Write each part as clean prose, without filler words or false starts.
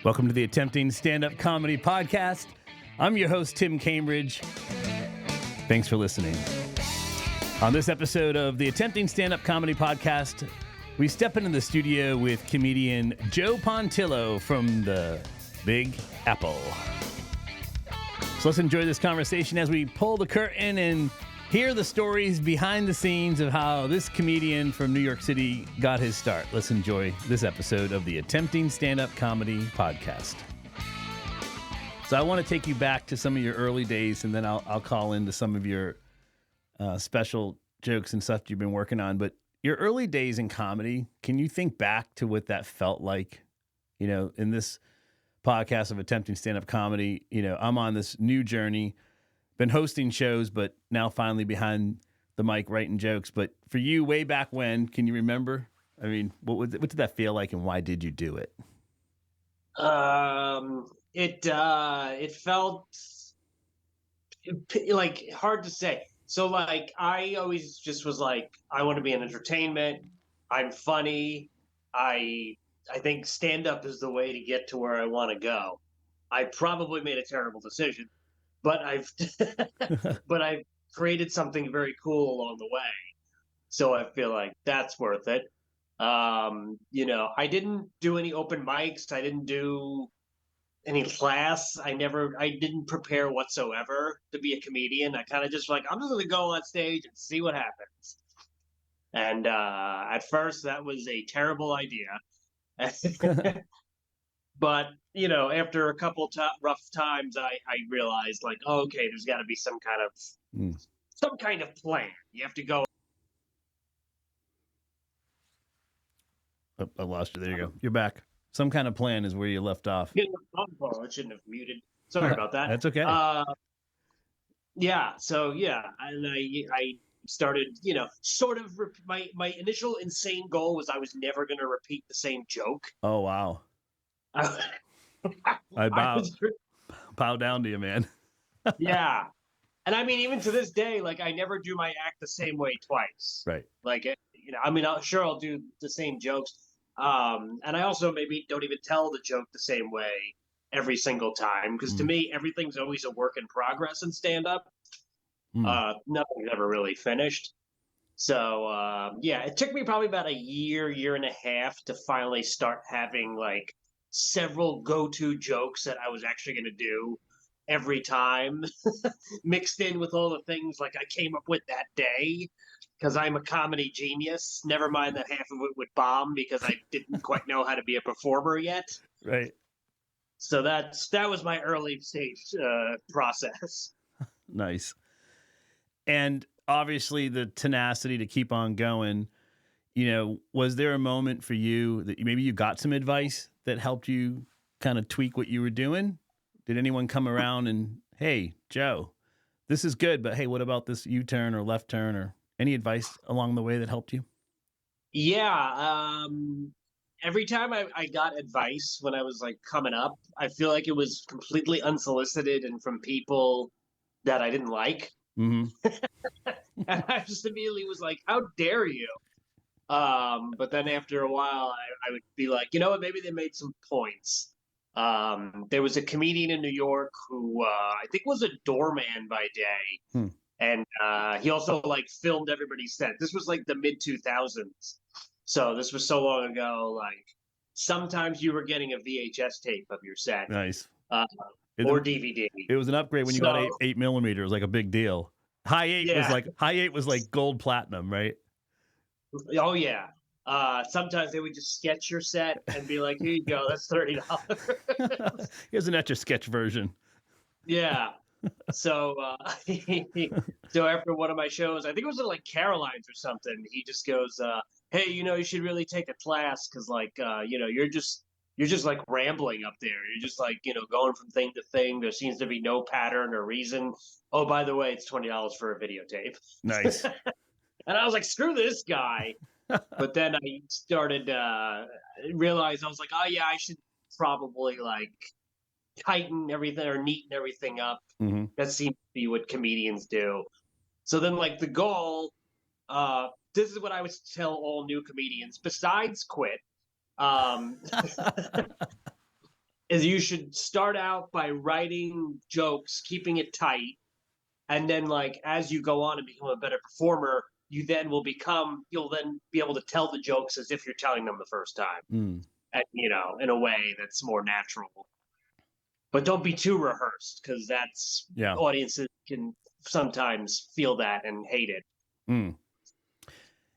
Welcome to the Attempting Stand-Up Comedy Podcast. I'm your host, Tim Cambridge. Thanks for listening. On this episode of the Attempting Stand-Up Comedy Podcast, we step into the studio with comedian Joe Pontillo from the Big Apple. So let's enjoy this conversation as we pull the curtain and hear the stories behind the scenes of how this comedian from New York City got his start. Let's enjoy this episode of the Attempting Stand-Up Comedy Podcast. So I want to take you back to some of your early days, and then I'll call into some of your special jokes and stuff you've been working on. But your early days in comedy, can you think back to what that felt like? You know, in this podcast of Attempting Stand-Up Comedy, you know, I'm on this new journey. Been hosting shows, but now finally behind the mic writing jokes. But for you, way back when, can you remember? I mean, what did that feel like, and why did you do it? It felt like hard to say. So like I always just was like, I want to be in entertainment. I'm funny. I think stand up is the way to get to where I want to go. I probably made a terrible decision. But I've created something very cool along the way. So I feel like that's worth it. You know, I didn't do any open mics. I didn't do any class. I didn't prepare whatsoever to be a comedian. I kind of just like, I'm just going to go on stage and see what happens. And at first that was a terrible idea. But, you know, after a couple rough times, I realized like, oh, okay, there's got to be some kind of plan. You have to go. Oh, I lost you. There you go. You're back. Some kind of plan is where you left off. I shouldn't have muted. Sorry about that. That's okay. Yeah. So, yeah. And I started, you know, sort of my initial insane goal was I was never going to repeat the same joke. Oh, wow. I bow down to you, man. Yeah. And I mean, even to this day, like I never do my act the same way twice. Right. Like, you know, I mean, I'll do the same jokes. And I also maybe don't even tell the joke the same way every single time. Because to me, everything's always a work in progress in stand-up. Nothing's ever really finished. So, yeah, it took me probably about a year and a half to finally start having like several go-to jokes that I was actually going to do every time, mixed in with all the things like I came up with that day, because I'm a comedy genius. Never mind that half of it would bomb because I didn't quite know how to be a performer yet. Right. So that was my early stage process. Nice. And obviously the tenacity to keep on going. You know, was there a moment for you that maybe you got some advice that helped you kind of tweak what you were doing? Did anyone come around and, hey, Joe, this is good, but hey, what about this U-turn or left turn, or any advice along the way that helped you? Yeah. Every time I got advice when I was like coming up, I feel like it was completely unsolicited and from people that I didn't like. Mm-hmm. And I just immediately was like, how dare you? But then after a while, I would be like, you know what, maybe they made some points. There was a comedian in New York who I think was a doorman by day. And he also like filmed everybody's set. This was like the mid 2000s. So this was so long ago, like sometimes you were getting a VHS tape of your set. Nice. Or DVD. It was an upgrade when you got 8 millimeter. It was like a big deal. High eight was like gold platinum, right? Oh yeah. Sometimes they would just sketch your set and be like, here you go, that's $30. Here's an Etch-a-Sketch version. Yeah. So so after one of my shows, I think it was at like Caroline's or something, he just goes, hey, you know, you should really take a class because like you know, you're just like rambling up there. You're just like, you know, going from thing to thing. There seems to be no pattern or reason. Oh, by the way, it's $20 for a videotape. Nice. And I was like, screw this guy. But then I started realized I was like, oh yeah, I should probably like tighten everything or neaten everything up. Mm-hmm. That seems to be what comedians do. So then like the goal, this is what I would tell all new comedians, besides quit. is you should start out by writing jokes, keeping it tight, and then like as you go on and become a better performer, you'll then be able to tell the jokes as if you're telling them the first time, Mm, and in a way that's more natural. But don't be too rehearsed because that's yeah. audiences can sometimes feel that and hate it. Mm.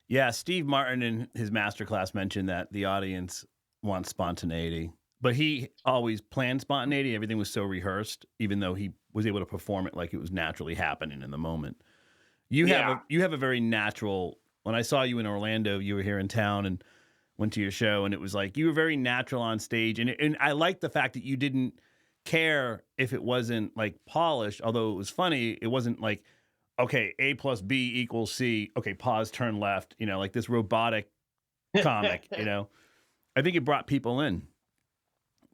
Yeah, Steve Martin in his masterclass mentioned that the audience wants spontaneity, but he always planned spontaneity. Everything was so rehearsed, even though he was able to perform it like it was naturally happening in the moment. Yeah. You have a very natural. When I saw you in Orlando, you were here in town and went to your show, and it was like you were very natural on stage, and I like the fact that you didn't care if it wasn't like polished, although it was funny. It wasn't like, okay, A plus B equals C. Okay, pause, turn left. Like this robotic comic. I think it brought people in.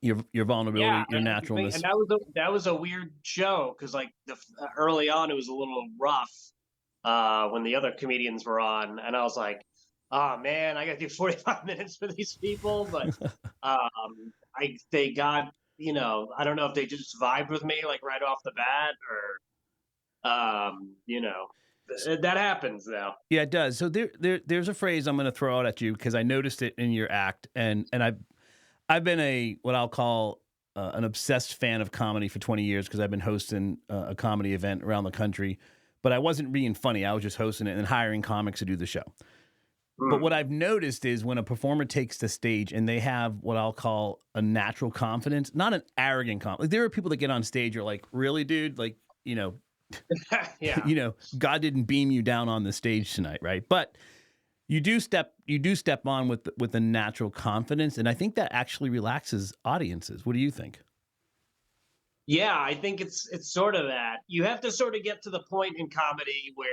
Your vulnerability, Yeah, your and naturalness. that was a weird show because like early on it was a little rough when the other comedians were on, and I was like, oh man, I got to do 45 minutes for these people, but I they got I don't know if they just vibed with me like right off the bat or that happens though. Yeah, it does. So there's a phrase I'm going to throw out at you because I noticed it in your act, and I've been what I'll call an obsessed fan of comedy for 20 years because I've been hosting a comedy event around the country, but I wasn't being funny. I was just hosting it and hiring comics to do the show. But what I've noticed is when a performer takes the stage and they have what I'll call a natural confidence, not an arrogant confidence. Like there are people that get on stage, you're like, really, dude? Like, Yeah. God didn't beam you down on the stage tonight, right? But you do step on with a natural confidence, and I think that actually relaxes audiences. What do you think? Yeah, I think it's sort of that. You have to sort of get to the point in comedy where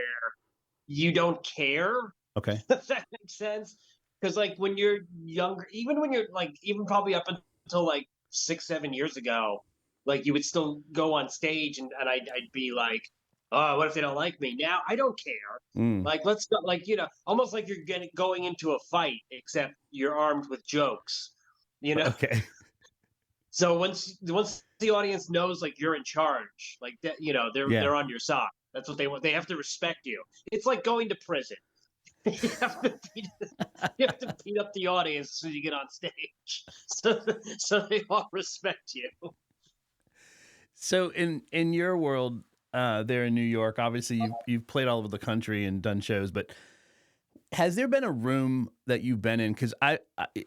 you don't care, Okay. if that makes sense. Because like when you're younger, even when you're like even probably up until like 6, 7 years ago, like you would still go on stage and I'd be like, oh, what if they don't like me? Now I don't care. Mm, Like let's go, like almost like you're going into a fight, except you're armed with jokes. You know, okay. so once the audience knows like you're in charge, like that, Yeah. they're on your side. That's what they want. They have to respect you. It's like going to prison. you have to beat, you have to beat up the audience as soon as you get on stage, so they all respect you. So in your world, there in New York, obviously you've played all over the country and done shows, but has there been a room that you've been in? Because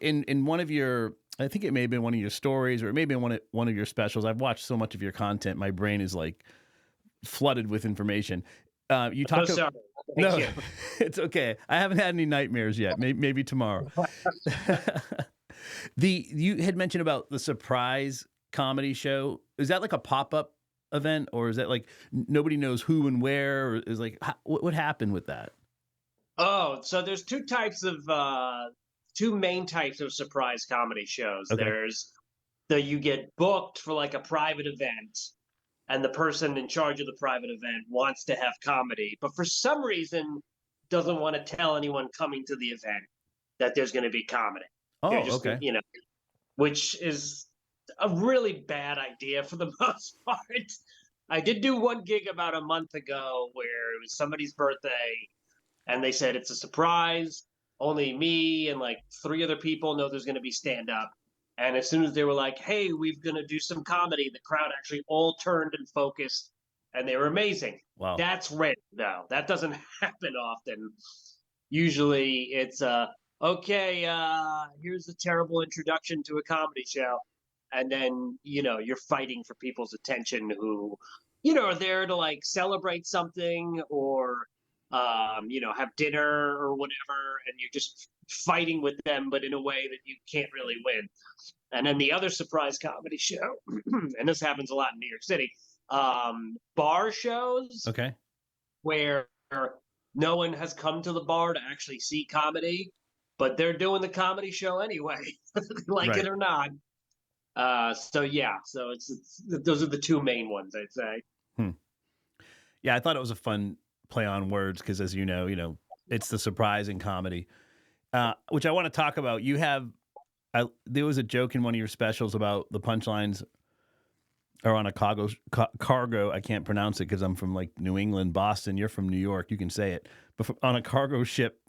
in one of your, I think it may have been one of your stories, or it may have been one of your specials. I've watched so much of your content, my brain is like flooded with information. You So talk. sorry. Thank No, you. it's okay. I haven't had any nightmares yet. Maybe tomorrow. You had mentioned about the surprise comedy show. Is that like a pop-up event, or is that like nobody knows who and where? Or is like what happened with that? Oh, so there's two main types of surprise comedy shows. Okay. There's you get booked for like a private event, and the person in charge of the private event wants to have comedy, but for some reason doesn't want to tell anyone coming to the event that there's going to be comedy. They're Oh, just, okay. which is a really bad idea for the most part. I did do one gig about a month ago where it was somebody's birthday and they said it's a surprise. Only me and like three other people know there's going to be stand up. And as soon as they were like, "Hey, we're going to do some comedy," the crowd actually all turned and focused, and they were amazing. Wow. That's rare, though. That doesn't happen often. Usually, it's okay. Here's a terrible introduction to a comedy show, and then you're fighting for people's attention who are there to like celebrate something or have dinner or whatever, and you're just fighting with them, but in a way that you can't really win. And then the other surprise comedy show, and this happens a lot in New York City, bar shows Okay. where no one has come to the bar to actually see comedy, but they're doing the comedy show anyway, like Right. it or not. So yeah, so it's those are the two main ones, I'd say. Hmm. Yeah, I thought it was a fun play on words because, as you know, it's the surprise in comedy, which I want to talk about. You have there was a joke in one of your specials about the punchlines are on a cargo. I can't pronounce it because I'm from like New England, Boston. You're from New York. You can say it. But on a cargo ship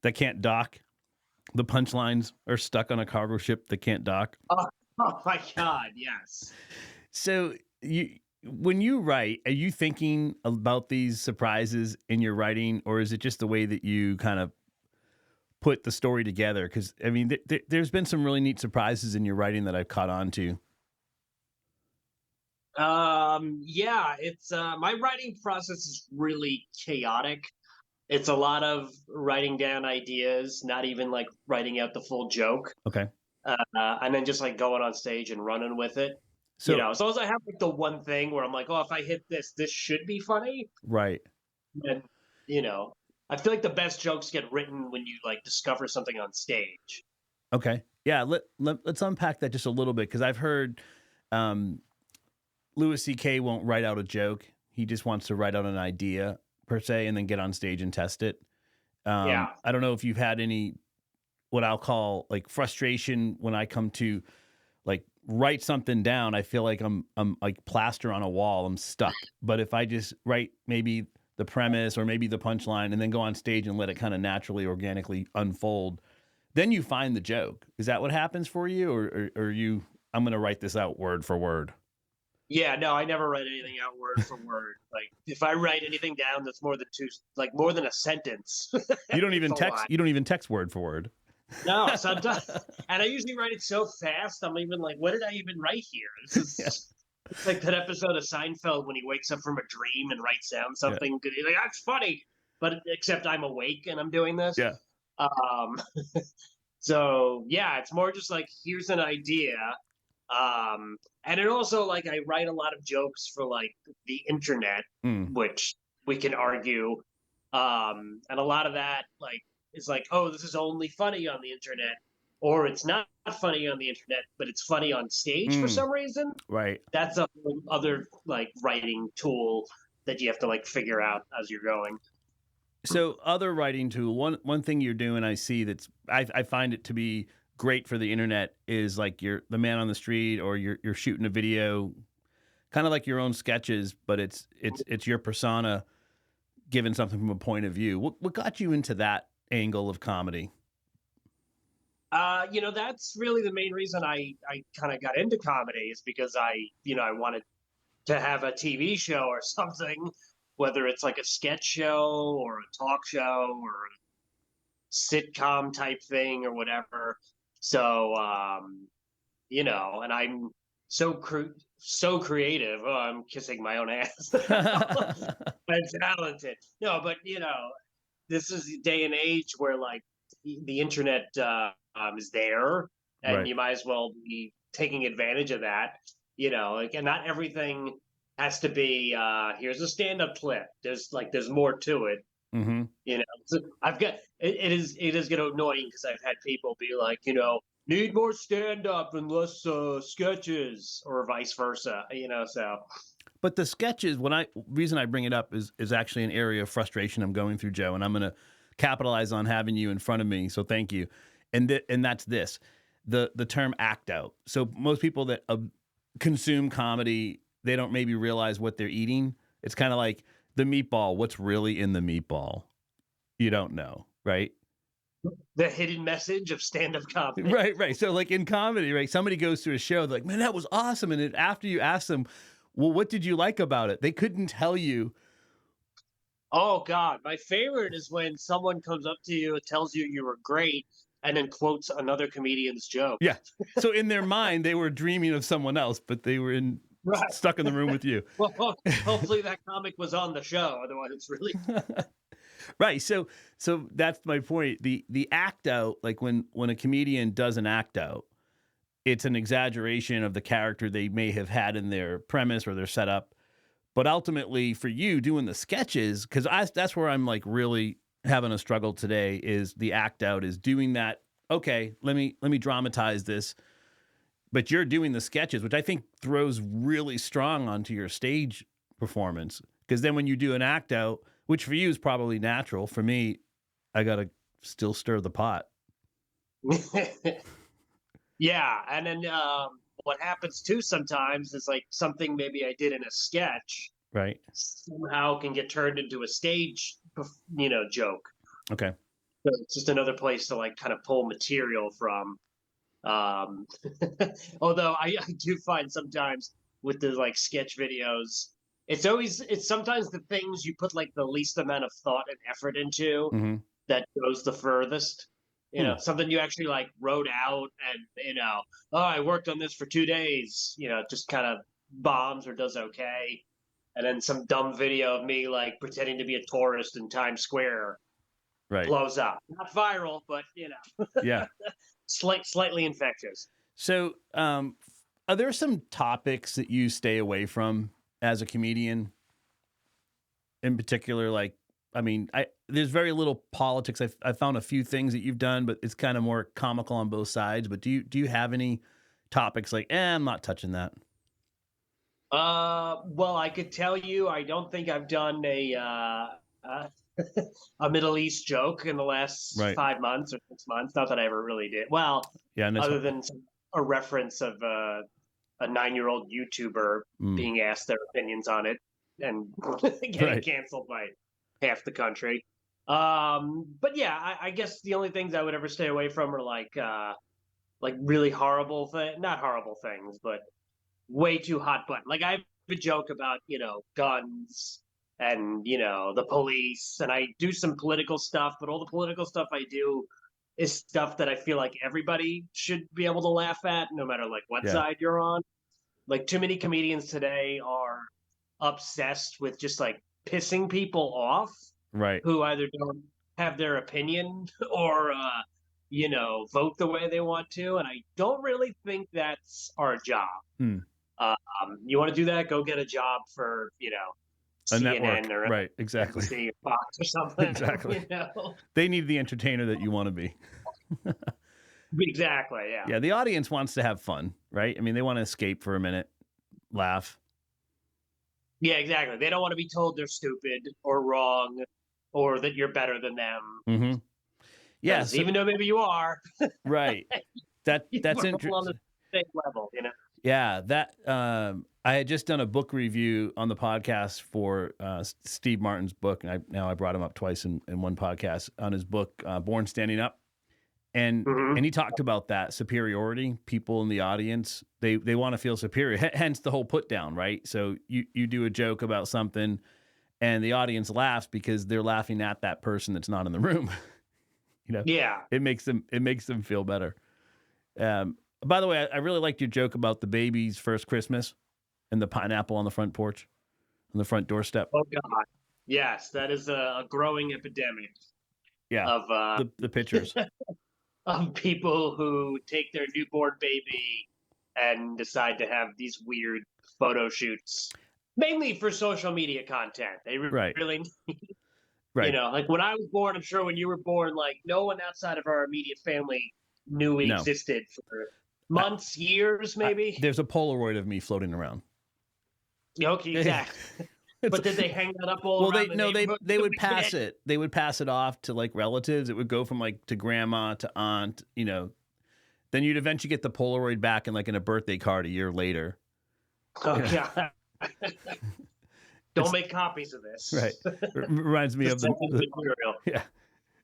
that can't dock, the punchlines are stuck on a cargo ship that can't dock. Oh my God, yes. So when you write, are you thinking about these surprises in your writing, or is it just the way that you kind of put the story together? Because I mean, there's been some really neat surprises in your writing that I've caught on to. Yeah, it's my writing process is really chaotic. It's a lot of writing down ideas, not even like writing out the full joke, Okay. and then just like going on stage and running with it. So As long as I have like the one thing where I'm like, oh, if I hit this, this should be funny. right. And you know, I feel like the best jokes get written when you like discover something on stage. Okay. Yeah. Let's unpack that just a little bit because I've heard um, Louis C.K. won't write out a joke. He just wants to write out an idea per se and then get on stage and test it. Yeah. I don't know if you've had any what I'll call like frustration when I come to like write something down. I feel like I'm like plaster on a wall. I'm stuck. But if I just write maybe the premise or maybe the punchline and then go on stage and let it kind of naturally, organically unfold, then you find the joke. Is that what happens for you, or you? I'm going to write this out word for word. Yeah, no, I never write anything out word for word. Like if I write anything down that's more than a sentence, You don't it's even a text. lot. You don't even text word for word. No, sometimes, and I usually write it so fast, I'm even like, what did I even write here? This Yeah. is it's like that episode of Seinfeld when he wakes up from a dream and writes down Yeah. something. He's like, that's funny, but except I'm awake and I'm doing this. Yeah. Um, so yeah, it's more just like here's an idea. And it also like I write a lot of jokes for like the internet, Mm. which we can argue. And a lot of that like is like, oh, this is only funny on the internet, or it's not funny on the internet, but it's funny on stage for Mm. some reason. Right. That's a whole other like writing tool that you have to like figure out as you're going. So other writing tool, one thing you're doing, I see I find it to be great for the internet is like you're the man on the street or you're shooting a video, kind of like your own sketches, but it's your persona given something from a point of view. What got you into that angle of comedy? That's really the main reason I kind of got into comedy is because I wanted to have a TV show or something, whether it's like a sketch show or a talk show or a sitcom type thing or whatever. So, and I'm so creative. Oh, I'm kissing my own ass. I'm talented. No, but this is the day and age where like the internet is there, and Right. you might as well be taking advantage of that. Like, and not everything has to be here's a stand-up clip. There's more to it. Mm-hmm. So I've got it is getting annoying because I've had people be like, need more stand-up and less sketches, or vice versa. So But the sketches, reason I bring it up is actually an area of frustration I'm going through, Joe, and I'm going to capitalize on having you in front of me. So thank you. And that's this, the term act out. So most people that consume comedy, they don't maybe realize what they're eating. It's kind of like the meatball. What's really in the meatball? You don't know, right? the hidden message of stand-up comedy. Right. So like in comedy, right? Somebody goes to a show, they're like, man, that was awesome. And then after you ask them, well, what did you like about it? They couldn't tell you. Oh God, my favorite is when someone comes up to you and tells you you were great, and then quotes another comedian's joke. Yeah. So in their mind, they were dreaming of someone else, but they were Right. stuck in the room with you. Well, hopefully that comic was on the show. Otherwise, it's really Right. So that's my point. The act out, like when a comedian does an act out, it's an exaggeration of the character they may have had in their premise or their setup. But ultimately, for you doing the sketches, because that's where I'm like really having a struggle today. Is the act out is doing that? Okay, let me dramatize this. But you're doing the sketches, which I think throws really strong onto your stage performance. Because then when you do an act out, which for you is probably natural, for me, I gotta still stir the pot. Yeah, and then what happens too sometimes is like something maybe I did in a sketch Right. somehow can get turned into a stage, joke. Okay. So it's just another place to like kind of pull material from. Um, although I do find sometimes with the like sketch videos, it's sometimes the things you put like the least amount of thought and effort into Mm-hmm. that goes the furthest. Hmm. Something you actually like wrote out and oh, I worked on this for 2 days. Just kind of bombs or does okay, and then some dumb video of me like pretending to be a tourist in Times Square Right. blows up. Not viral, but Yeah. slightly infectious. So, are there some topics that you stay away from as a comedian in particular? Like, I mean, there's very little politics. I found a few things that you've done, but it's kind of more comical on both sides. But do you have any topics like, I'm not touching that? Well, I could tell you, I don't think I've done uh, a Middle East joke in the last Right. 5 months or 6 months. Not that I ever really did. Well, Yeah. And other than a reference of a 9-year-old YouTuber mm, being asked their opinions on it and getting right. canceled by half the country. But yeah, I guess the only things I would ever stay away from are like really horrible not horrible things, but way too hot button. Like I have a joke about, guns and, the police, and I do some political stuff, but all the political stuff I do is stuff that I feel like everybody should be able to laugh at, no matter like what Yeah. side you're on. Like too many comedians today are obsessed with just like pissing people off Right. who either don't have their opinion or vote the way they want to, and I don't really think that's our job. Hmm. You want to do that? Go get a job for A CNN network. or Right. Exactly. NBC or Fox or something. Exactly. They need the entertainer that you want to be. Exactly. Yeah. Yeah. The audience wants to have fun, right? I mean, they want to escape for a minute, laugh. Yeah. Exactly. They don't want to be told they're stupid or wrong or that you're better than them. Mm-hmm. Yeah. Because So, even though maybe you are, right. That's we're all on interesting. the same level. Yeah, that I had just done a book review on the podcast for Steve Martin's book, and I brought him up twice in one podcast on his book, Born Standing Up, and Hmm. he talked about that superiority. People in the audience they want to feel superior, hence the whole put down, right? So you do a joke about something, and the audience laughs because they're laughing at that person that's not in the room. Yeah. It makes them feel better. Um, by the way, I really liked your joke about the baby's first Christmas and the pineapple on the front porch, on the front doorstep. Oh God. Yes, that is a growing epidemic Yeah, of the pictures. of people who take their newborn baby and decide to have these weird photo shoots, mainly for social media content. They Right, really, right. like when I was born, I'm sure when you were born, like no one outside of our immediate family knew we No, existed for I, months, years, maybe. there's a Polaroid of me floating around. Okay, exactly. But did they hang that up all Well, around the neighborhood? they would pass it. They would pass it off to like relatives. It would go from like to grandma to aunt. Then you'd eventually get the Polaroid back in a birthday card a year later. Oh You know, God. Don't make copies of this. right. Reminds me of Just send them the material. yeah.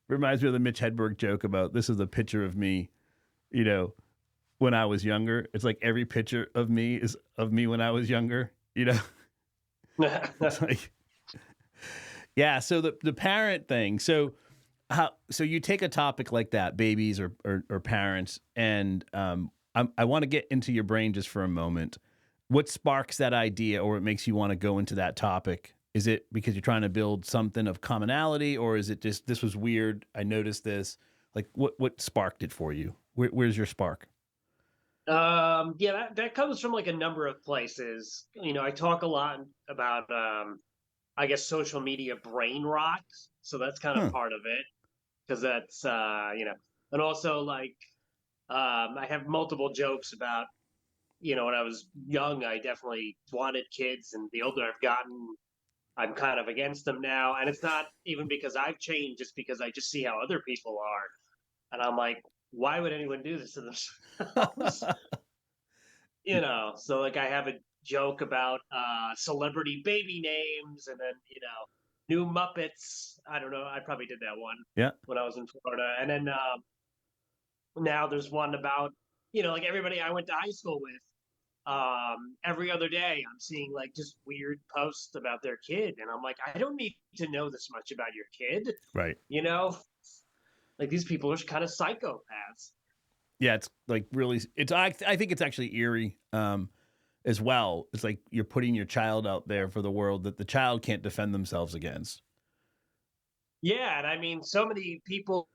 Reminds me of the Mitch Hedberg joke about this is a picture of me, you know, when I was younger. It's like every picture of me is of me when I was younger, It's like, yeah. So the parent thing. So you take a topic like that, babies or parents, and I want to get into your brain just for a moment. What sparks that idea, or what makes you want to go into that topic? Is it because you're trying to build something of commonality, or is it just this was weird? I noticed this. Like, what sparked it for you? Where's your spark? Yeah, that comes from like a number of places. I talk a lot about I guess social media brain rot. So that's kind of Huh. part of it. Because that's and also like I have multiple jokes about, when I was young, I definitely wanted kids, and the older I've gotten, I'm kind of against them now. And it's not even because I've changed, just because I just see how other people are. And I'm like, why would anyone do this to themselves? So like I have a joke about celebrity baby names, and then new Muppets. I don't know. I probably did that one Yeah. when I was in Florida, and then now there's one about like everybody I went to high school with. Every other day I'm seeing like just weird posts about their kid, and I'm like, I don't need to know this much about your kid. Right. Like these people are kind of psychopaths. Yeah, it's like really. I think it's actually eerie, as well. It's like you're putting your child out there for the world that the child can't defend themselves against. Yeah, and I mean, so many people,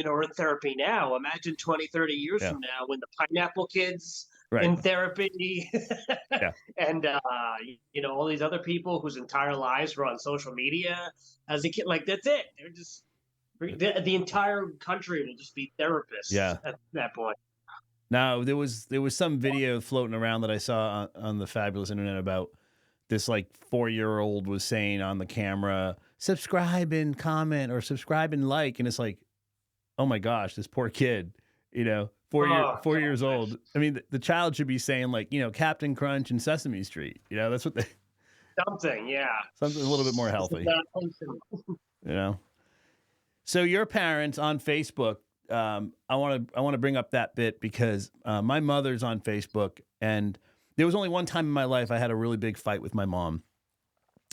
are in therapy now. Imagine 20, 30 years Yeah. from now when the pineapple kids Right. in therapy Yeah. and all these other people whose entire lives were on social media as a kid. Like that's it. They're just the entire country will just be therapists Yeah. at that point. Now there was some video floating around that I saw on the fabulous internet about this like 4-year-old was saying on the camera, subscribe and comment or subscribe and like, and it's like, oh my gosh, this poor kid, 4 years old. I mean, the child should be saying like, Captain Crunch and Sesame Street. That's what they Something, yeah. something a little bit more healthy. So your parents on Facebook, I want to bring up that bit because my mother's on Facebook, and there was only one time in my life I had a really big fight with my mom,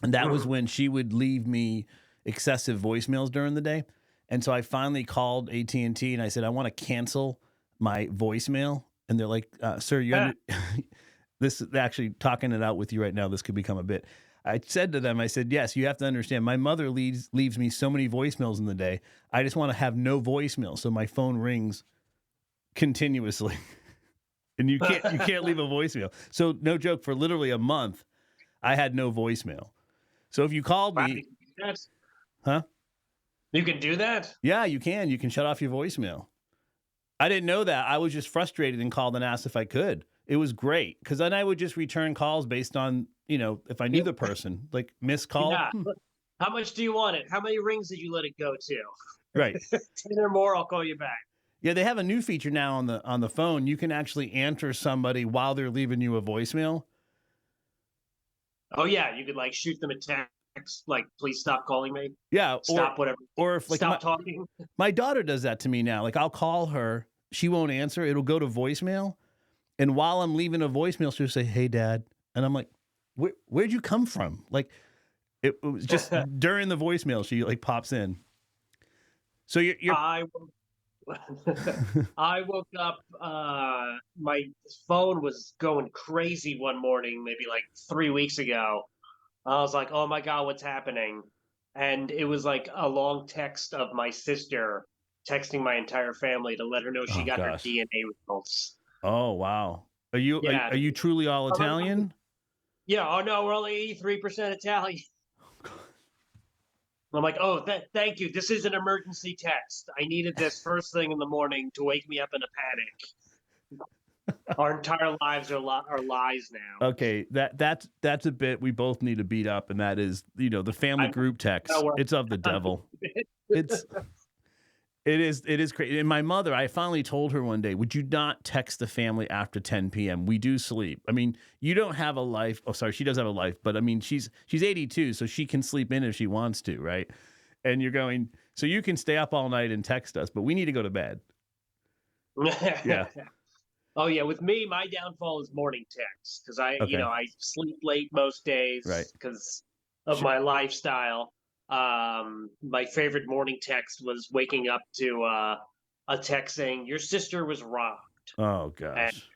and that was when she would leave me excessive voicemails during the day. And so I finally called AT&T and I said, I want to cancel my voicemail. And they're like, sir, this is actually talking it out with you right now. This could become a bit. I said to them, I said, yes, you have to understand. My mother leaves me so many voicemails in the day. I just want to have no voicemail. So my phone rings continuously and you can't leave a voicemail. So no joke, for literally a month, I had no voicemail. So if you called me, huh? You can do that? Yeah, you can. You can shut off your voicemail. I didn't know that. I was just frustrated and called and asked if I could. It was great because then I would just return calls based on, if I knew the person, like missed call. Yeah. How much do you want it? How many rings did you let it go to? Right. 10 or more, I'll call you back. Yeah, they have a new feature now on the phone. You can actually answer somebody while they're leaving you a voicemail. Oh yeah, you could like shoot them a text, like please stop calling me. Yeah, stop whatever. Or if like stop talking. My daughter does that to me now. Like I'll call her, she won't answer. It'll go to voicemail, and while I'm leaving a voicemail, she'll say, "Hey, Dad," and I'm like, "Where'd you come from?" Like it was just during the voicemail, she like pops in. So you're I woke up, my phone was going crazy one morning, maybe like 3 weeks ago. I was like, oh my God, what's happening? And it was like a long text of my sister texting my entire family to let her know she got her DNA results. Oh, wow. Are you truly all Italian? Yeah. Oh no, we're only 83% Italian. I'm like, oh, thank you. This is an emergency text. I needed this first thing in the morning to wake me up in a panic. Our entire lives are lies now. Okay, that's a bit we both need to beat up, and that is, the family group text. It's of the devil. It is crazy. And my mother, I finally told her one day, would you not text the family after 10 p.m.? We do sleep. I mean, you don't have a life. Oh, sorry, she does have a life, but I mean, she's 82, so she can sleep in if she wants to, right? And you're going, so you can stay up all night and text us, but we need to go to bed. Yeah. Oh yeah, with me, my downfall is morning text because I sleep late most days, right? Because of my lifestyle. My favorite morning text was waking up to a text saying your sister was robbed. Oh gosh.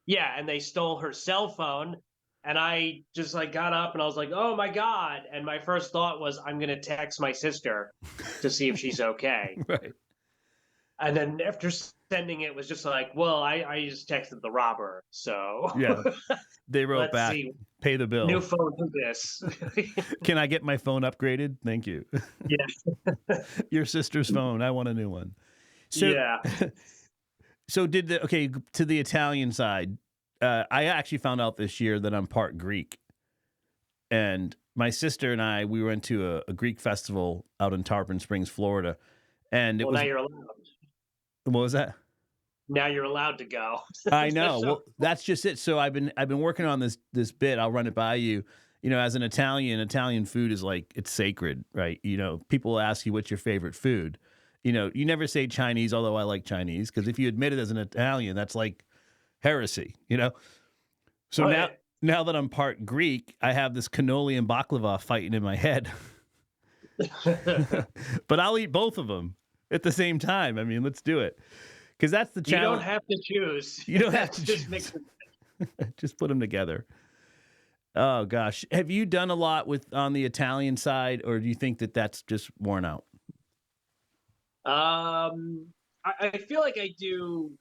And they stole her cell phone, and I just like got up and I was like, oh my God. And my first thought was I'm gonna text my sister to see if she's okay. Right. And then after sending it was just like, well, I just texted the robber. So yeah, they wrote back, pay the bill. New phone for this. Can I get my phone upgraded? Thank you. Yeah. Your sister's phone. I want a new one. So, yeah. So to the Italian side, I actually found out this year that I'm part Greek. And my sister and we went to a Greek festival out in Tarpon Springs, Florida. And now you're allowed. What was that? Now you're allowed to go. I know. So, Well, that's just it. So I've been working on this bit. I'll run it by you. You know, as an Italian food is like, it's sacred, right? You know, people ask you what's your favorite food. You know, you never say Chinese, although I like Chinese, because if you admit it as an Italian, that's like heresy, you know? So oh, now that I'm part Greek, I have this cannoli and baklava fighting in my head. But I'll eat both of them at the same time. I mean, let's do it. Because that's the you challenge. don't have to choose. You don't have to Just choose. Just put them together. Oh gosh, have you done a lot on the Italian side, or do you think that that's just worn out? I feel like I do.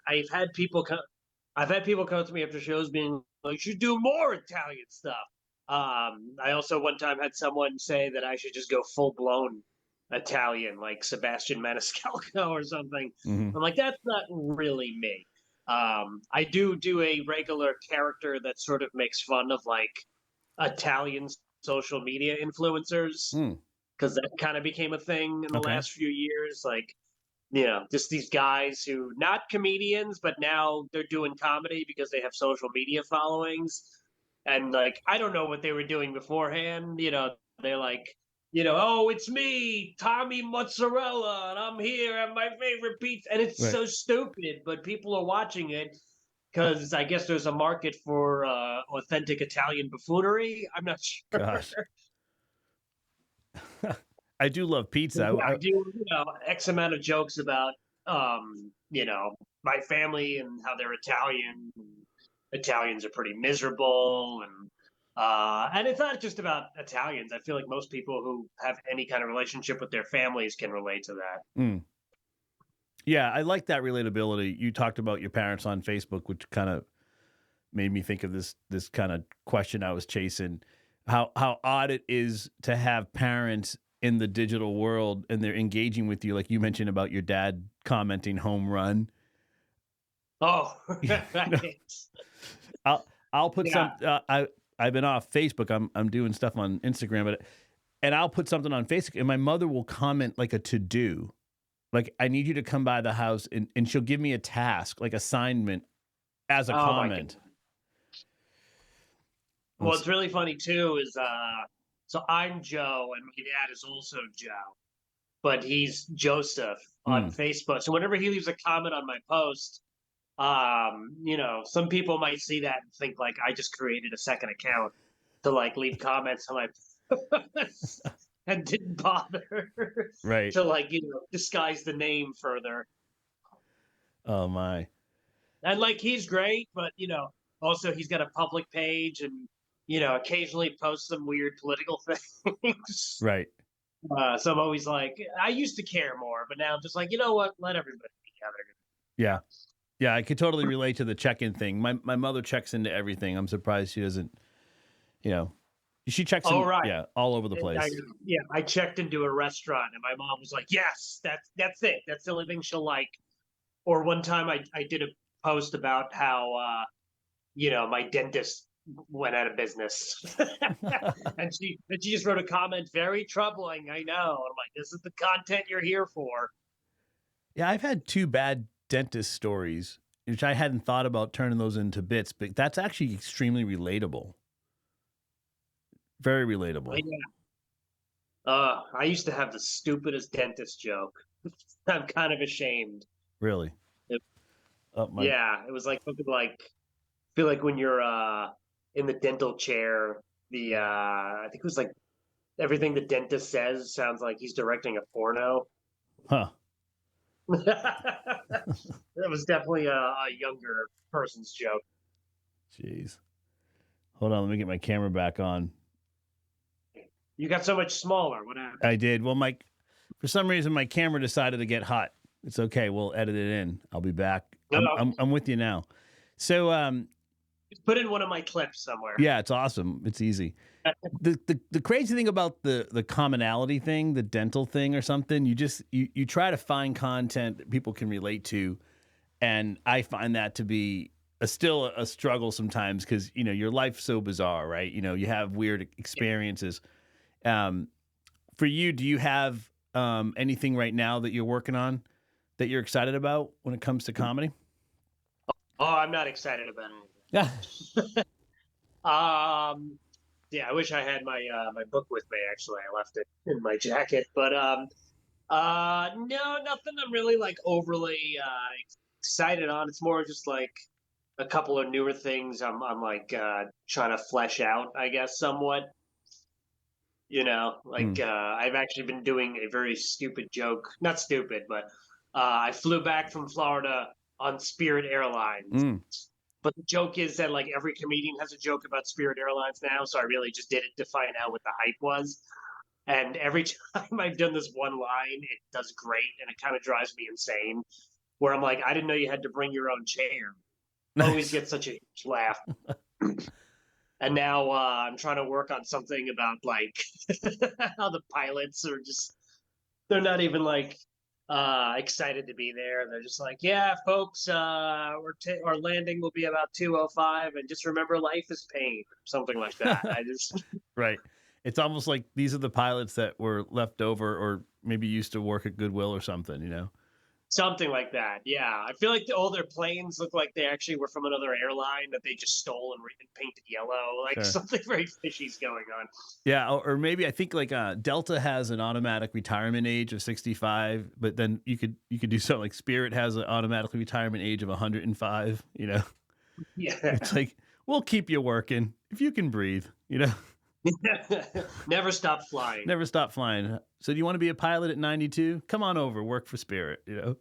I've had people come. I've had people come to me after shows being like, "You should do more Italian stuff." I also one time had someone say that I should just go full blown Italian, like Sebastian Maniscalco or something. Mm-hmm. I'm like, that's not really me. I do a regular character that sort of makes fun of like Italian social media influencers Mm. because that kind of became a thing in the Okay. last few years. Like, you know, just these guys who not comedians, but now they're doing comedy because they have social media followings. And like, I don't know what they were doing beforehand. You know, they're like, you know, oh, it's me, Tommy Mozzarella, and I'm here at my favorite pizza. And it's Right. so stupid, but people are watching it because I guess there's a market for authentic Italian buffoonery. I'm not sure. Gosh, I do love pizza. Yeah, I do, you know, X amount of jokes about, you know, my family and how they're Italian. Italians are pretty miserable, and it's not just about Italians. I feel like most people who have any kind of relationship with their families can relate to that. Mm. Yeah, I like that relatability. You talked about your parents on Facebook, which kind of made me think of this kind of question I was chasing. How odd it is to have parents in the digital world and they're engaging with you, like you mentioned about your dad commenting home run. Oh, You know, right. I'll put Yeah. I've been off Facebook. I'm doing stuff on Instagram, and I'll put something on Facebook, and my mother will comment like a to do, like I need you to come by the house, and she'll give me a task, like assignment, as a Oh my God. comment. Well, it's really funny too. Is so I'm Joe, and my dad is also Joe, but he's Joseph on Mm, Facebook. So whenever he leaves a comment on my post, you know, some people might see that and think like I just created a second account to like leave comments on my post and didn't bother right. to like, you know, disguise the name further. Oh my. And like he's great, but you know, also he's got a public page and you know, occasionally posts some weird political things. Right. So I'm always like, I used to care more, but now I'm just like, you know what? Let everybody be together. Yeah. Yeah, I could totally relate to the check-in thing. My mother checks into everything. I'm surprised she doesn't, you know, she checks Oh in, right. yeah, all over the I, place. yeah, I checked into a restaurant and my mom was like, "Yes, that's it. That's the only thing she'll like." Or one time I did a post about how you know my dentist went out of business, and she just wrote a comment, very troubling. I know. I'm like, this is the content you're here for. Yeah, I've had two bad dentist stories, which I hadn't thought about turning those into bits, but that's actually extremely relatable. Very But relatable. yeah, I used to have the stupidest dentist joke. I'm kind of ashamed. Really. It, Oh my. yeah, it was like something like feel like when you're in the dental chair, the I think it was like everything the dentist says sounds like he's directing a porno. Huh. That was definitely a younger person's joke. Jeez. Hold on, let me get my camera back on. You got so much smaller. What happened? I did. Well, for some reason my camera decided to get hot. It's okay. We'll edit it in. I'll be back. No, no, I'm with you now. So just put in one of my clips somewhere. yeah, it's awesome. It's easy. The crazy thing about the commonality thing, the dental thing or something, you try to find content that people can relate to, and I find that to be still a struggle sometimes because you know your life's so bizarre, right? You know you have weird experiences. For you, do you have anything right now that you're working on that you're excited about when it comes to comedy? Oh, I'm not excited about Yeah. it. Yeah, I wish I had my book with me. Actually, I left it in my jacket. But no, nothing. I'm really like overly excited on. It's more just like a couple of newer things. I'm like trying to flesh out, I guess, somewhat. Mm. I've actually been doing a very stupid joke. Not stupid, but I flew back from Florida on Spirit Airlines. Mm. But the joke is that like every comedian has a joke about Spirit Airlines now, so I really just did it to find out what the hype was. And every time I've done this one line, it does great, and it kind of drives me insane. Where I'm like, I didn't know you had to bring your own chair. Always Nice. get such a huge laugh. And now I'm trying to work on something about like how the pilots are just they're not even like excited to be there. They're just like, yeah, folks, our landing will be about 2:05, and just remember, life is pain, something like that. I just Right. It's almost like these are the pilots that were left over or maybe used to work at Goodwill or something, you know? something like that. Yeah, I feel like all their planes look like they actually were from another airline that they just stole and painted yellow. Like Sure. something very fishy's going on. Yeah, or maybe I think like Delta has an automatic retirement age of 65, but then you could do something like Spirit has an automatic retirement age of 105, you know? Yeah. It's like, we'll keep you working if you can breathe, you know? Never stop flying. Never stop flying. So do you want to be a pilot at 92? Come on over, work for Spirit, you know?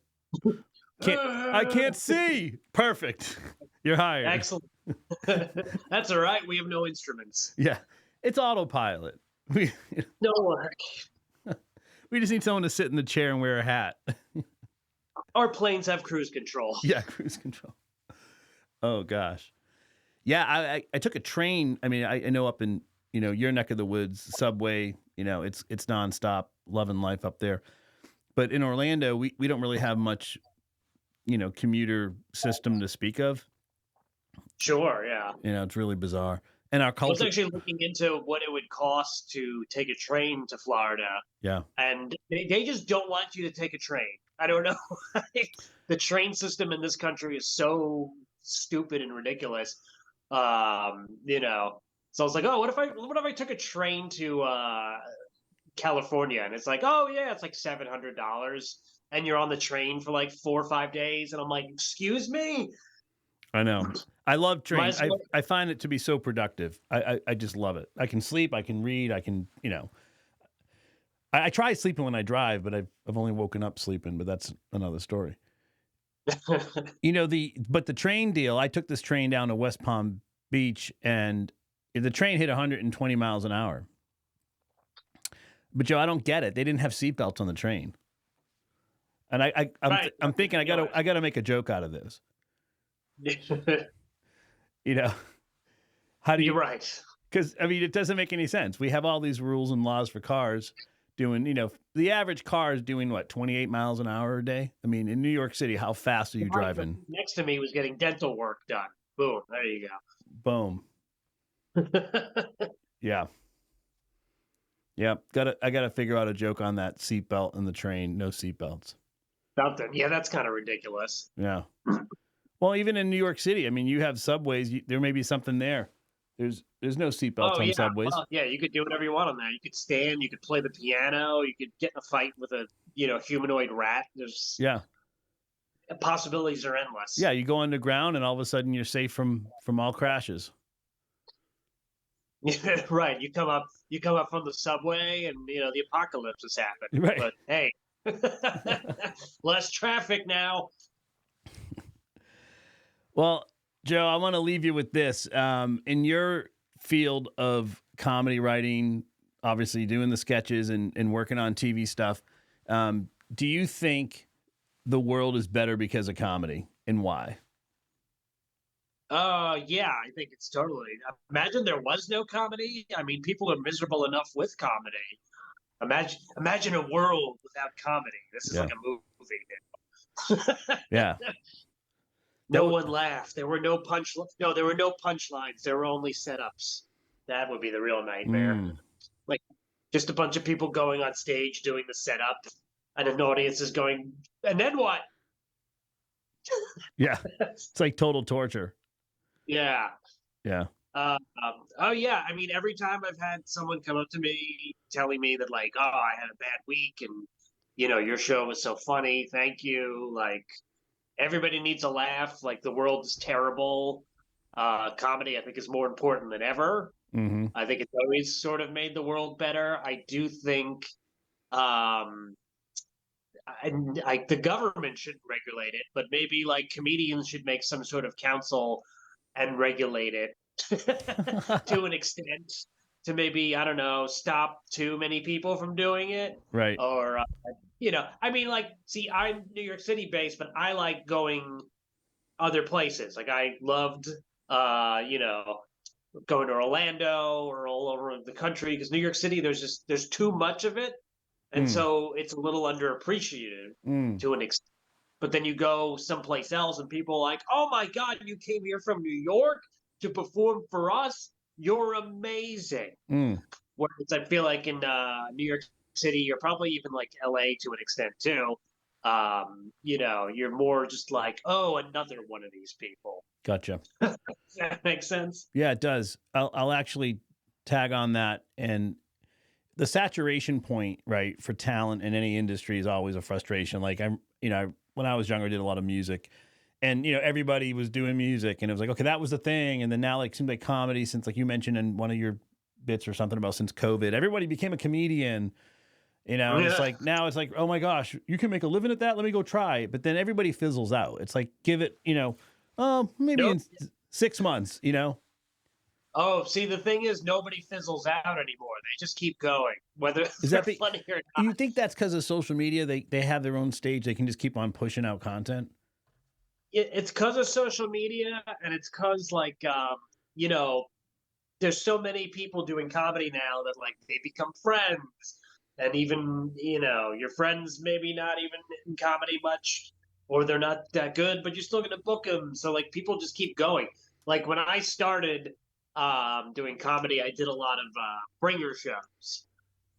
I can't see. Perfect. You're hired. Excellent. That's all right. We have no instruments. Yeah. It's autopilot. We No work. we just need someone to sit in the chair and wear a hat. Our planes have cruise control. Yeah, cruise control. Oh gosh. Yeah, I took a train. I mean, I know up in, your neck of the woods, subway, it's nonstop, loving life up there. But in Orlando, we don't really have much, commuter system to speak of. Sure, yeah. It's really bizarre. And our I was culture. actually looking into what it would cost to take a train to Florida, Yeah. and they just don't want you to take a train. I don't know. The train system in this country is so stupid and ridiculous. So I was like, oh, what if I took a train to California? And it's like, oh yeah, it's like $700, and you're on the train for like 4 or 5 days, and I'm like, excuse me. I know. I love trains. Well. I find it to be so productive. I just love it. I can sleep. I can read. I can, I try sleeping when I drive, but I've only woken up sleeping, but that's another story. But the train deal, I took this train down to West Palm Beach and the train hit 120 miles an hour. But Joe, I don't get it. They didn't have seatbelts on the train. And I'm thinking I gotta make a joke out of this. How do you? You're right. Because it doesn't make any sense. We have all these rules and laws for cars doing, the average car is doing what, 28 miles an hour a day? I mean, in New York City, how fast are you driving? Next to me was getting dental work done. Boom, there you Boom. Yeah. Yeah. I gotta figure out a joke on that seatbelt in the train. No seatbelts. Something. Yeah, that's kind of ridiculous. Yeah. Well, even in New York City, I mean, you have subways. There may be something there. There's no seatbelts on subways. Well, yeah, you could do whatever you want on that. You could stand. You could play the piano. You could get in a fight with a humanoid rat. There's possibilities are endless. Yeah, you go underground, and all of a sudden you're safe from all crashes. Right. You come up from the subway, and the apocalypse has happened. Right. But hey, less traffic now. Well, Joe, I want to leave you with this. In your field of comedy writing, obviously doing the sketches and working on TV stuff, do you think the world is better because of comedy, and why? Yeah, I think it's totally. Imagine there was no comedy. I mean, people are miserable enough with comedy. Imagine a world without comedy. This is like a movie. Yeah. No one laughed. There were no punchlines. There were only setups. That would be the real nightmare. Like just a bunch of people going on stage doing the setup. and an audience is going, and then what? Yeah. It's like total torture. Yeah. Yeah. Oh yeah. I mean, every time I've had someone come up to me telling me that like, oh, I had a bad week, and your show was so funny. Thank you. Like, everybody needs a laugh. Like, the world is terrible. Comedy, I think, is more important than ever. Mm-hmm. I think it's always sort of made the world better. I do think, um, the government shouldn't regulate it, but maybe like comedians should make some sort of council and regulate it to an extent, to maybe, I don't know, stop too many people from doing it. Right. Or I mean, like, see, I'm New York City based, but I like going other places. Like, I loved going to Orlando or all over the country, because New York City, there's too much of it, and Mm. so it's a little underappreciated Mm. to an extent. But then you go someplace else, and people are like, "Oh my God, you came here from New York to perform for us? You're amazing." Mm. Whereas I feel like in New York City, or probably even like LA to an extent too, you're more just like, "Oh, another one of these people." Gotcha. Does that make sense? Yeah, it does. I'll actually tag on that. And the saturation point, right, for talent in any industry is always a frustration. Like, when I was younger, I did a lot of music, and everybody was doing music, and it was like, okay, that was the thing. And then now, like, it seems like comedy, since, like you mentioned in one of your bits or something about, since COVID, everybody became a comedian. And it's Yeah. like, now it's like, oh my gosh, you can make a living at that. Let me go try it. But then everybody fizzles out. It's like, give it, maybe Nope. in 6 months. Oh, see, the thing is, nobody fizzles out anymore. They just keep going, whether Is they're that funny or you not. think that's because of social media? They have their own stage. They can just keep on pushing out content. It's because of social media, and it's because, like, you know, there's so many people doing comedy now that, like, they become friends, and even your friends maybe not even in comedy much, or they're not that good, but you're still gonna book them. So, like, people just keep going. Like, when I started doing comedy, I did a lot of bringer shows,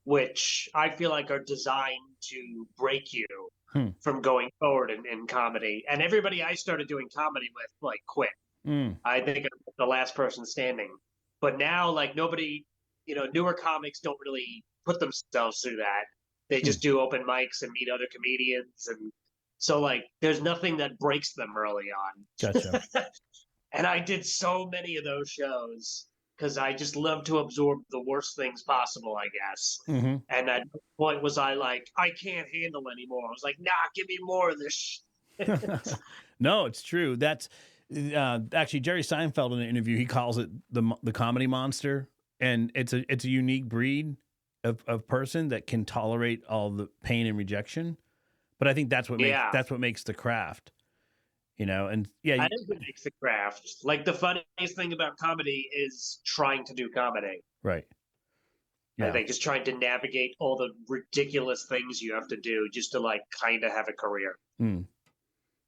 which I feel like are designed to break you Hmm. from going forward in comedy. And everybody I started doing comedy with, like, quit. Mm. I think I'm the last person standing. But now, like, nobody, newer comics don't really put themselves through that. They Hmm. just do open mics and meet other comedians, and so, like, there's nothing that breaks them early on. Gotcha. And I did so many of those shows because I just love to absorb the worst things possible, I guess. Hmm. And at no point was I like, I can't handle anymore. I was like, nah, give me more of this. No, it's true. That's actually Jerry Seinfeld in an interview. He calls it the comedy monster, and it's a unique breed of person that can tolerate all the pain and rejection. But I think Yeah, that's what makes the craft. And yeah, that is what makes the craft. Like, the funniest thing about comedy is trying to do comedy. right. I Yeah. think just trying to navigate all the ridiculous things you have to do just to, like, kind of have a career. Mm.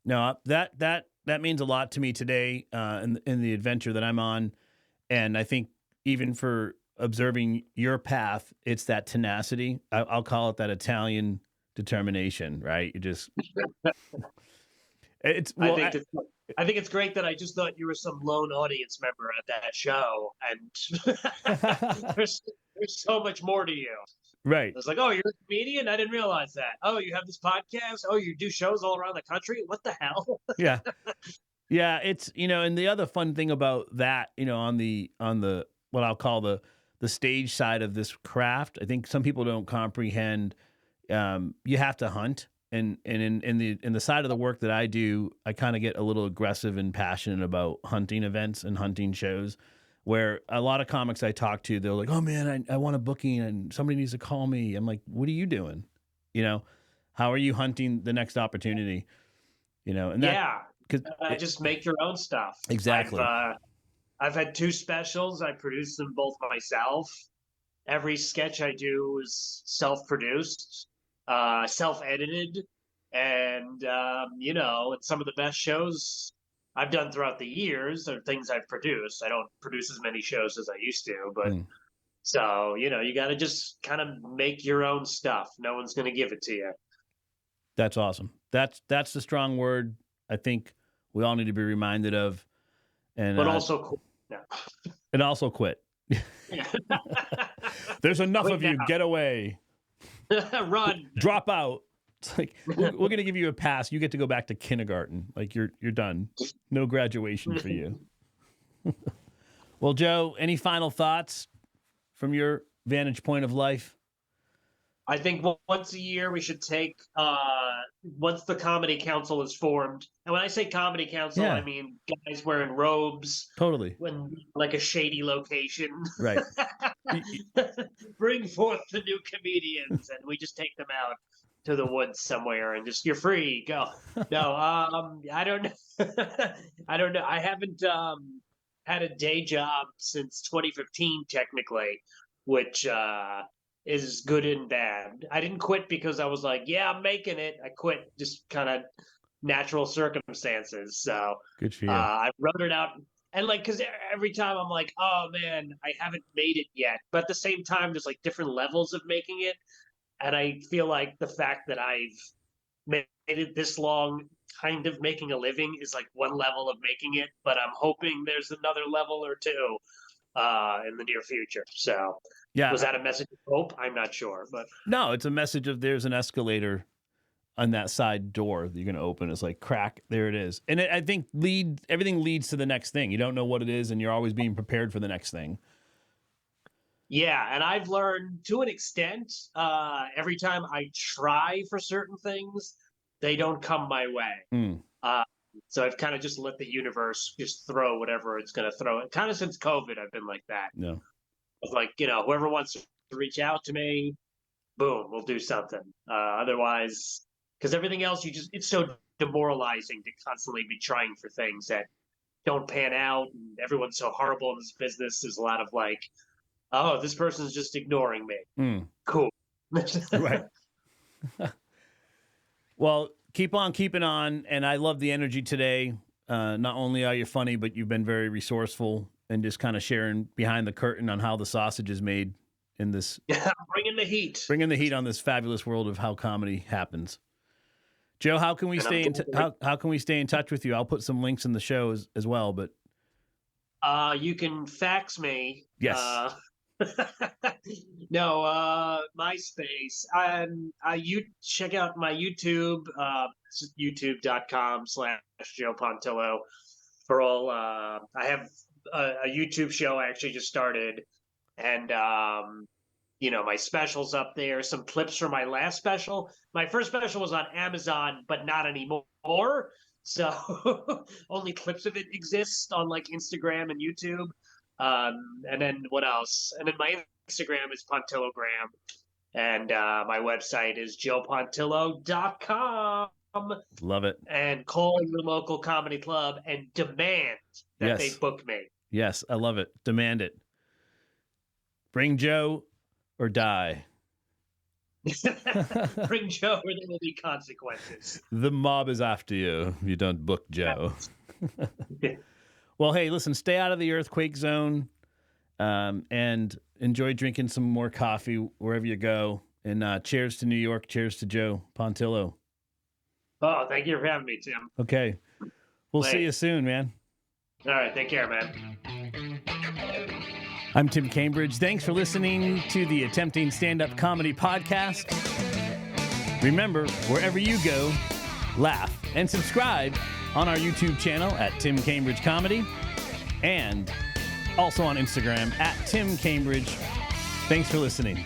No, that means a lot to me today in the adventure that I'm on, and I think even for observing your path, it's that tenacity. I'll call it that Italian determination, right? You just it's I well, think that I think it's great that I just thought you were some lone audience member at that show, and there's so much more to you. right. I was like, oh, you're a comedian? I didn't realize that. Oh, you have this podcast? Oh, you do shows all around the country? What the hell? Yeah. Yeah, it's and the other fun thing about that, on the what I'll call the stage side of this craft, I think some people don't comprehend. You have to hunt, and in the side of the work that I do, I kind of get a little aggressive and passionate about hunting events and hunting shows. Where a lot of comics I talk to, they're like, "Oh man, I want a booking, and somebody needs to call me." I'm like, "What are you doing? You know, how are you hunting the next opportunity? And that Yeah, because just make your own stuff. exactly. I've had two specials. I produced them both myself. Every sketch I do is self-produced, self-edited, and it's some of the best shows I've done throughout the years are things I've produced. I don't produce as many shows as I used to, but Mm. so you got to just kind of make your own stuff. No one's going to give it to you. That's awesome. That's the strong word I think we all need to be reminded of. And But also cool. No. And also quit. There's enough Quit of you. now. Get away. Run. Drop out. It's like we're going to give you a pass. You get to go back to kindergarten. Like you're done. No graduation for you. Well, Joe, any final thoughts from your vantage point of life? I think once a year we should take, once the comedy council is formed. And when I say comedy council, Yeah. I mean guys wearing robes. Totally. When like a shady location. Right. Bring forth the new comedians and we just take them out to the woods somewhere and just, you're free, go. No, I don't know. I don't know. I haven't had a day job since 2015 technically, which is good and bad. I didn't quit because I was like, yeah, I'm making it. I quit just kind of natural circumstances. So Good for you. I wrote it out. And like, because every time I'm like, oh man, I haven't made it yet. But at the same time, there's like different levels of making it. And I feel like the fact that I've made it this long, kind of making a living, is like one level of making it. But I'm hoping there's another level or two in the near future. So Yeah. was that a message of hope? I'm not sure. But no, it's a message of there's an escalator on that side door that you're going to open. It's like crack, there it is. And I think everything leads to the next thing. You don't know what it is, and you're always being prepared for the next thing. Yeah, and I've learned to an extent, every time I try for certain things, they don't come my way. So I've kind of just let the universe just throw whatever it's going to throw. Kind of since COVID, I've been like that. Yeah. Of like, whoever wants to reach out to me, boom, we'll do something. Otherwise, because everything else, it's so demoralizing to constantly be trying for things that don't pan out. And everyone's so horrible in this business. There's a lot of like, oh, this person's just ignoring me. Cool. Right. Well, keep on keeping on. And I love the energy today. Not only are you funny, but you've been very resourceful and just kind of sharing behind the curtain on how the sausage is made in this. Yeah, bringing the heat. Bringing the heat on this fabulous world of how comedy happens. Joe, how can we how can we stay in touch with you? I'll put some links in the show as well, but you can fax me. Yes. No, MySpace. You check out my YouTube, youtube.com/Joe Pontillo for all. I have a YouTube show I actually just started, and my specials up there, some clips from my last special. My first special was on Amazon, but not anymore. So only clips of it exist on like Instagram and YouTube. And then what else? And then my Instagram is Pontillogram. And my website is joepontillo.com. Love it. And call your local comedy club and demand that they book me. Yes, I love it. Demand it. Bring Joe or die. Bring Joe or there will be consequences. The mob is after you if you don't book Joe. Well, hey, listen, stay out of the earthquake zone and enjoy drinking some more coffee wherever you go. And cheers to New York. Cheers to Joe Pontillo. Oh, thank you for having me, Tim. Okay. We'll see you soon, man. All right. Take care, man. I'm Tim Cambridge. Thanks for listening to the Attempting Stand-Up Comedy Podcast. Remember, wherever you go, laugh and subscribe on our YouTube channel at Tim Cambridge Comedy and also on Instagram at Tim Cambridge. Thanks for listening.